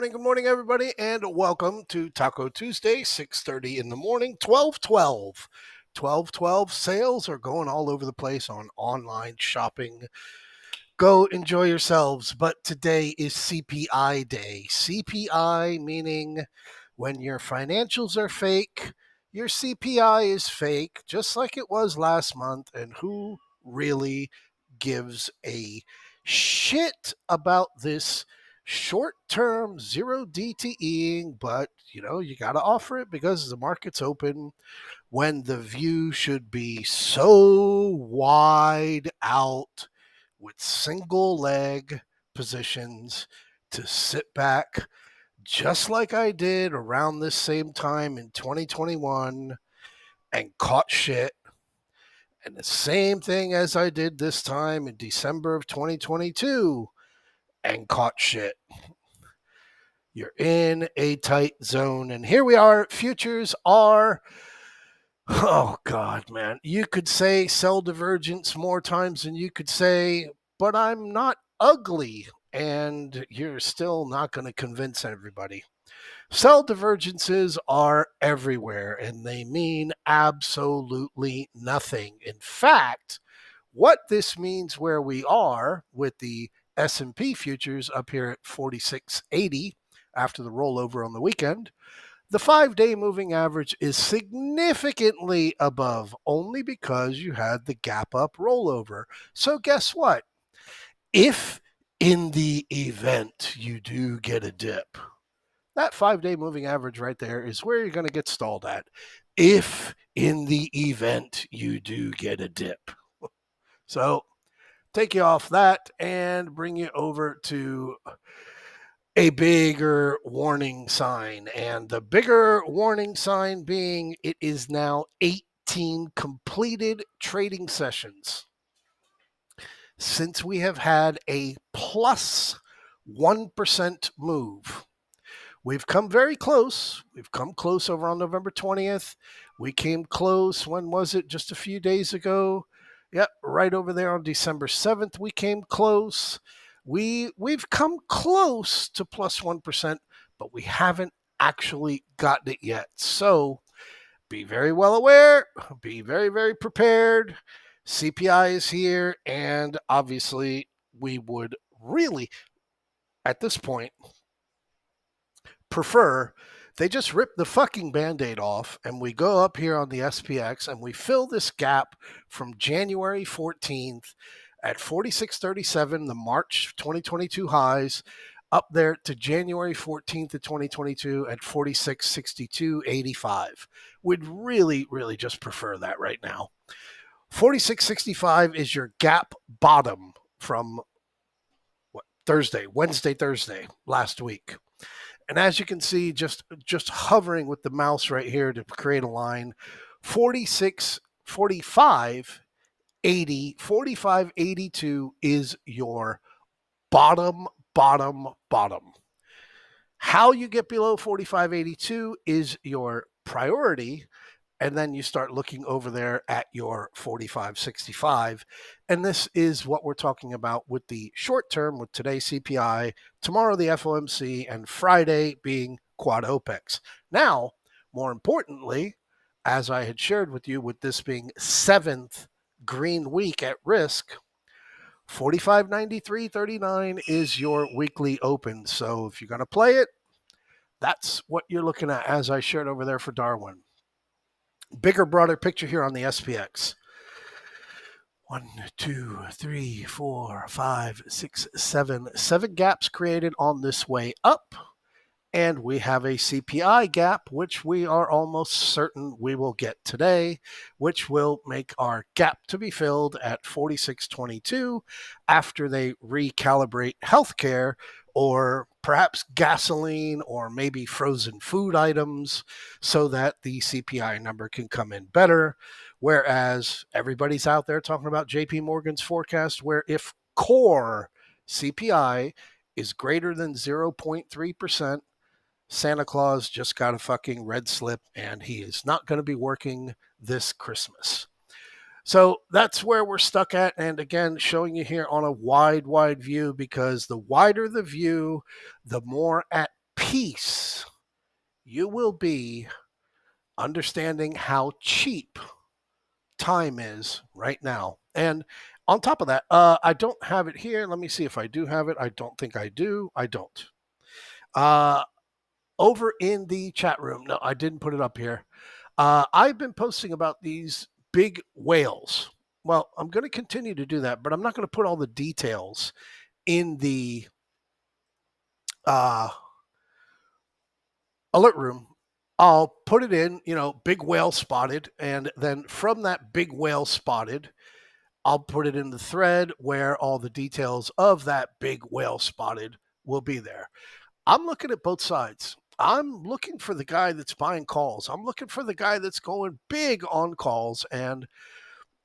good morning, everybody, and welcome to Taco Tuesday, 6:30 in the morning, 12/12. 12/12 sales are going all over the place on online shopping. Go enjoy yourselves, but today is CPI day. CPI meaning when your financials are fake, your CPI is fake, just like it was last month, and who really gives a shit about this short-term zero DTEing, but you got to offer it because the market's open when the view should be so wide out with single leg positions to sit back just like I did around this same time in 2021 and caught shit. And the same thing as I did this time in December of 2022 and caught shit. You're in a tight zone. And here we are. Futures are, oh God, man. You could say sell divergence more times than you could say, but I'm not ugly. And you're still not going to convince everybody. Cell divergences are everywhere and they mean absolutely nothing. In fact, what this means where we are with the S&P futures up here at 4680 after the rollover on the weekend, the 5-day moving average is significantly above only because you had the gap up rollover. So guess what? If in the event you do get a dip, that 5-day moving average right there is where you're going to get stalled at if in the event you do get a dip. So take you off that and bring you over to a bigger warning sign. And the bigger warning sign being it is now 18 completed trading sessions since we have had a plus 1% move. We've come very close. We've come close over on November 20th. We came close. When was it? Just a few days ago. Yep, right over there on December 7th, we came close. We've come close to plus 1%, but we haven't actually gotten it yet. So be very well aware, be very, very prepared. CPI is here, and obviously we would really, at this point, prefer they just rip the fucking Band-Aid off and we go up here on the SPX and we fill this gap from January 14th at 46.37, the March 2022 highs, up there to January 14th of 2022 at 46.62.85. We'd really, really just prefer that right now. 46.65 is your gap bottom from Wednesday, Thursday last week. And as you can see, just hovering with the mouse right here to create a line, 46, 45, 80, 45, 82 is your bottom. How you get below 45.82 is your priority. And then you start looking over there at your 45.65. And this is what we're talking about with the short term, with today's CPI, tomorrow the FOMC, and Friday being Quad OPEX. Now, more importantly, as I had shared with you, with this being 7th green week at risk, 45.93.39 is your weekly open. So if you're going to play it, that's what you're looking at, as I shared over there for Darwin. Bigger, broader picture here on the SPX. 1, 2, 3, 4, 5, 6, 7. 7 gaps created on this way up. And we have a CPI gap, which we are almost certain we will get today, which will make our gap to be filled at 46.22 after they recalibrate healthcare or perhaps gasoline or maybe frozen food items so that the CPI number can come in better. Whereas everybody's out there talking about JP Morgan's forecast, where if core CPI is greater than 0.3%, Santa Claus just got a fucking red slip and he is not going to be working this Christmas. So that's where we're stuck at. And again, showing you here on a wide view, because the wider the view, the more at peace, you will be understanding how cheap time is right now. And on top of that, I don't have it here. Let me see if I do have it. I don't think I do. I don't. Uh, Over in the chat room, no, I didn't put it up here. I've been posting about these big whales. Well, I'm going to continue to do that, but I'm not going to put all the details in the uh, alert room. I'll put it in, big whale spotted. And then from that big whale spotted, I'll put it in the thread where all the details of that big whale spotted will be there. I'm looking at both sides. I'm looking for the guy that's buying calls. I'm looking for the guy that's going big on calls. And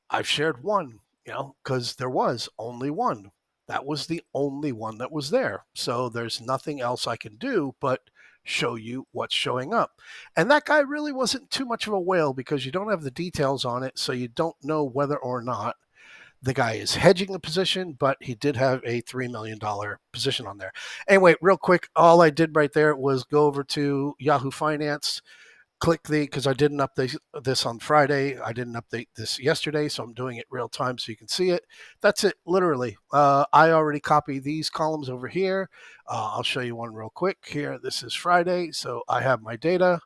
I've shared one, because there was only one. That was the only one that was there. So there's nothing else I can do but show you what's showing up. And that guy really wasn't too much of a whale because you don't have the details on it. So you don't know whether or not the guy is hedging the position, but he did have a $3 million position on there. Anyway, real quick, all I did right there was go over to Yahoo Finance, click because I didn't update this on Friday. I didn't update this yesterday, so I'm doing it real time so you can see it. That's it, literally. I already copied these columns over here. I'll show you one real quick here. This is Friday, so I have my data.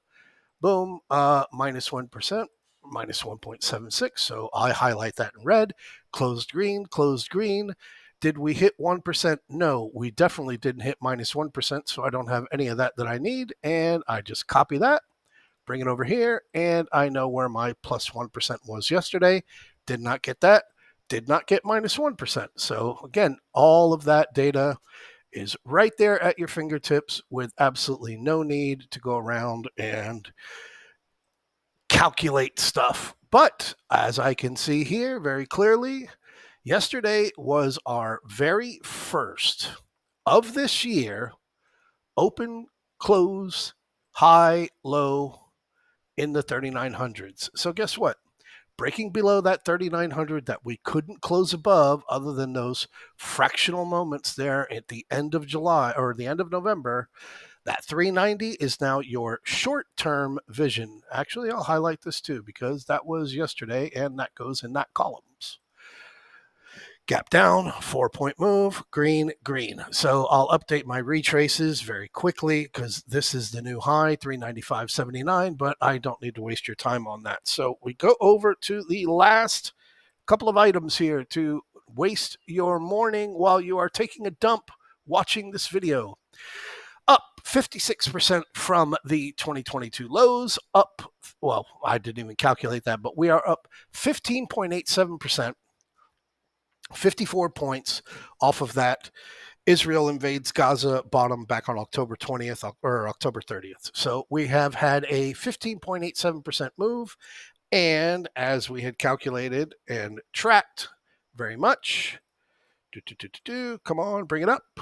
Boom, minus 1%, minus 1.76. So I highlight that in red. Closed green, closed green. Did we hit 1%? No, we definitely didn't hit minus 1%. So I don't have any of that I need. And I just copy that, bring it over here. And I know where my plus 1% was yesterday. Did not get that. Did not get minus 1%. So again, all of that data is right there at your fingertips with absolutely no need to go around and calculate stuff. But as I can see here very clearly, yesterday was our very first of this year open, close, high, low in the 3900s. So guess what? Breaking below that 3900 that we couldn't close above other than those fractional moments there at the end of July or the end of November. That 390 is now your short-term vision. Actually, I'll highlight this too because that was yesterday and that goes in that columns. Gap down, 4-point move, green, green. So I'll update my retraces very quickly because this is the new high, 395.79, but I don't need to waste your time on that. So we go over to the last couple of items here to waste your morning while you are taking a dump watching this video. Up 56% from the 2022 lows, well, I didn't even calculate that, but we are up 15.87%. 54 points off of that Israel invades Gaza bottom back on October 20th or October 30th. So we have had a 15.87% move. And as we had calculated and tracked very much, come on, bring it up.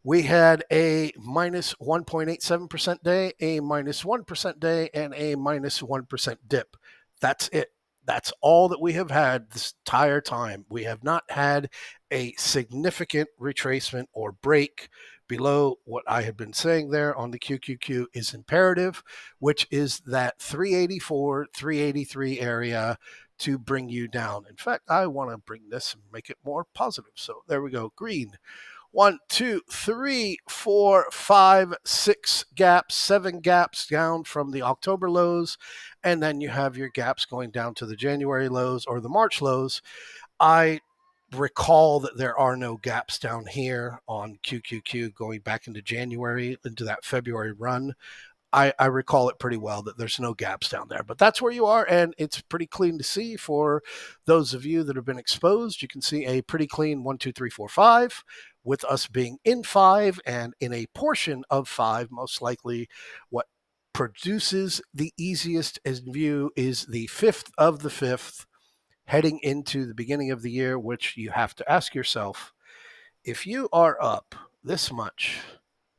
We had a minus 1.87% day, a minus 1% day, and a minus 1% dip. That's it. That's all that we have had this entire time. We have not had a significant retracement or break below what I have been saying there on the QQQ is imperative, which is that 384, 383 area to bring you down. In fact, I want to bring this and make it more positive. So there we go. Green. 1, 2, 3, 4, 5, 6 gaps, 7 gaps down from the October lows. And then you have your gaps going down to the January lows or the March lows. I recall that there are no gaps down here on QQQ going back into January, into that February run. I recall it pretty well that there's no gaps down there, but that's where you are. And it's pretty clean to see for those of you that have been exposed. You can see a pretty clean 1, 2, 3, 4, 5 with us being in 5 and in a portion of 5. Most likely what produces the easiest view is the 5th of the 5th heading into the beginning of the year, which you have to ask yourself, if you are up this much,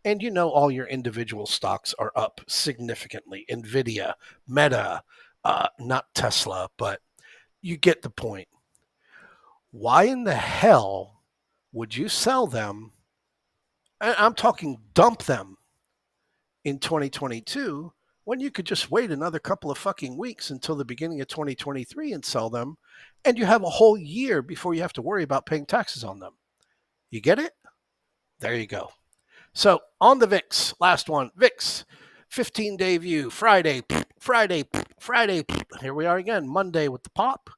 and all your individual stocks are up significantly, Nvidia, Meta, not Tesla, but you get the point. Why in the hell would you sell them? I'm talking dump them in 2022 when you could just wait another couple of fucking weeks until the beginning of 2023 and sell them, and you have a whole year before you have to worry about paying taxes on them. You get it? There you go. So on the VIX, last one, VIX, 15-day view, Friday, Friday, Friday. Here we are again, Monday with the pop.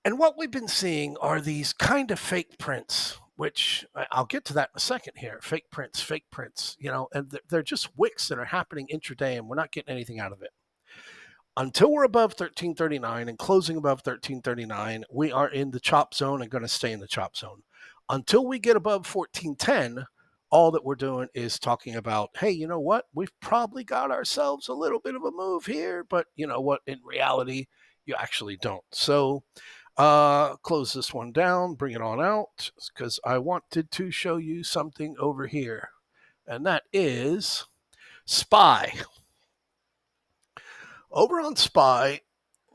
And what we've been seeing are these kind of fake prints, which I'll get to that in a second here. Fake prints, and they're just wicks that are happening intraday, and we're not getting anything out of it. Until we're above 1339 and closing above 1339, we are in the chop zone and going to stay in the chop zone. Until we get above 1410, all that we're doing is talking about, hey, you know what? We've probably got ourselves a little bit of a move here, but you know what? In reality, you actually don't. So close this one down, bring it on out, because I wanted to show you something over here, and that is SPY. Over on SPY,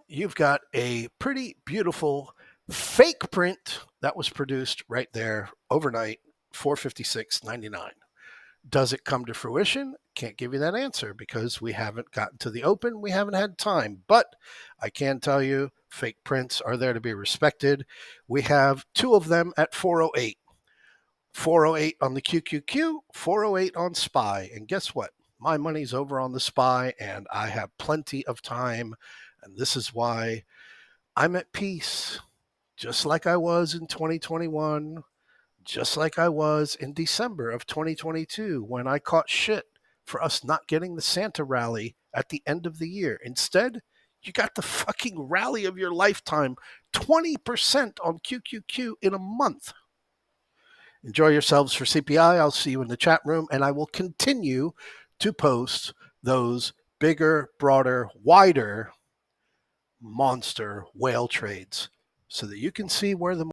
you've got a pretty beautiful fake print that was produced right there overnight, 456.99. Does it come to fruition? Can't give you that answer because we haven't gotten to the open. We haven't had time. But I can tell you fake prints are there to be respected. We have two of them at 408. 408 on the QQQ, 408 on SPY. And guess what? My money's over on the SPY and I have plenty of time. And this is why I'm at peace, just like I was in 2021, just like I was in December of 2022 when I caught shit for us not getting the Santa rally at the end of the year. Instead, you got the fucking rally of your lifetime, 20% on QQQ in a month. Enjoy yourselves for CPI. I'll see you in the chat room, and I will continue to post those bigger, broader, wider monster whale trades so that you can see where the